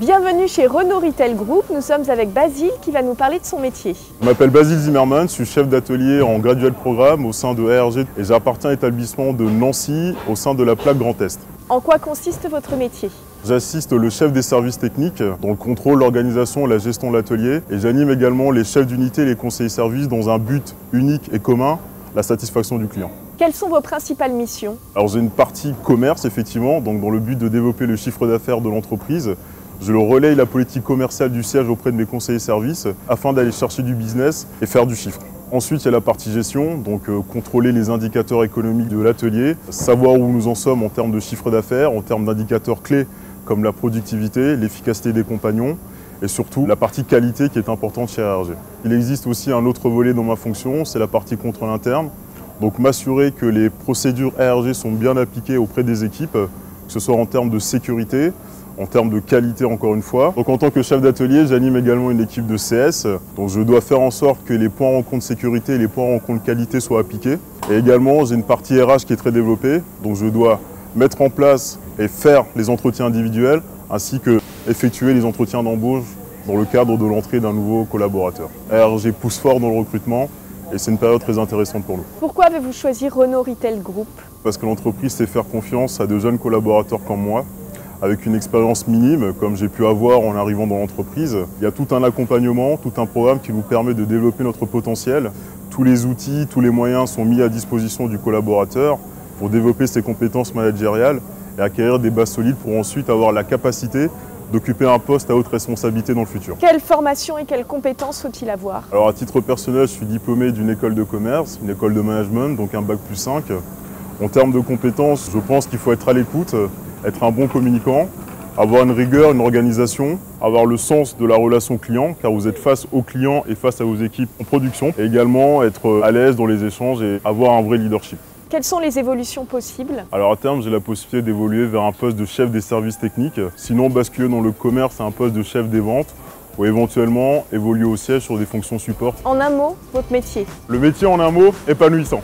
Bienvenue chez Renault Retail Group, nous sommes avec Basile qui va nous parler de son métier. Je m'appelle Basile Zimmerman, je suis chef d'atelier en graduate programme au sein de ARG et j'appartiens à l'établissement de Nancy au sein de la plaque Grand Est. En quoi consiste votre métier? J'assiste le chef des services techniques dans le contrôle, l'organisation et la gestion de l'atelier et j'anime également les chefs d'unité et les conseillers services dans un but unique et commun, la satisfaction du client. Quelles sont vos principales missions? Alors j'ai une partie commerce effectivement, donc dans le but de développer le chiffre d'affaires de l'entreprise. Je relaye la politique commerciale du siège auprès de mes conseillers services afin d'aller chercher du business et faire du chiffre. Ensuite, il y a la partie gestion, donc contrôler les indicateurs économiques de l'atelier, savoir où nous en sommes en termes de chiffre d'affaires, en termes d'indicateurs clés comme la productivité, l'efficacité des compagnons et surtout la partie qualité qui est importante chez ARG. Il existe aussi un autre volet dans ma fonction, c'est la partie contrôle interne. Donc m'assurer que les procédures ARG sont bien appliquées auprès des équipes, que ce soit en termes de sécurité, en termes de qualité encore une fois. Donc en tant que chef d'atelier, j'anime également une équipe de CS. Donc je dois faire en sorte que les points rencontres sécurité et les points rencontres qualité soient appliqués. Et également, j'ai une partie RH qui est très développée. Donc je dois mettre en place et faire les entretiens individuels ainsi que effectuer les entretiens d'embauche dans le cadre de l'entrée d'un nouveau collaborateur. ARG pousse fort dans le recrutement et c'est une période très intéressante pour nous. Pourquoi avez-vous choisi Renault Retail Group? Parce que l'entreprise sait faire confiance à de jeunes collaborateurs comme moi, avec une expérience minime, comme j'ai pu avoir en arrivant dans l'entreprise. Il y a tout un accompagnement, tout un programme qui nous permet de développer notre potentiel. Tous les outils, tous les moyens sont mis à disposition du collaborateur pour développer ses compétences managériales et acquérir des bases solides pour ensuite avoir la capacité d'occuper un poste à haute responsabilité dans le futur. Quelle formation et quelles compétences faut-il avoir? Alors à titre personnel, je suis diplômé d'une école de commerce, une école de management, donc un bac+5. En termes de compétences, je pense qu'il faut être à l'écoute, être un bon communicant, avoir une rigueur, une organisation, avoir le sens de la relation client, car vous êtes face aux clients et face à vos équipes en production, et également être à l'aise dans les échanges et avoir un vrai leadership. Quelles sont les évolutions possibles? Alors à terme, j'ai la possibilité d'évoluer vers un poste de chef des services techniques, sinon basculer dans le commerce à un poste de chef des ventes, ou éventuellement évoluer au siège sur des fonctions support. En un mot, votre métier? Le métier en un mot, épanouissant.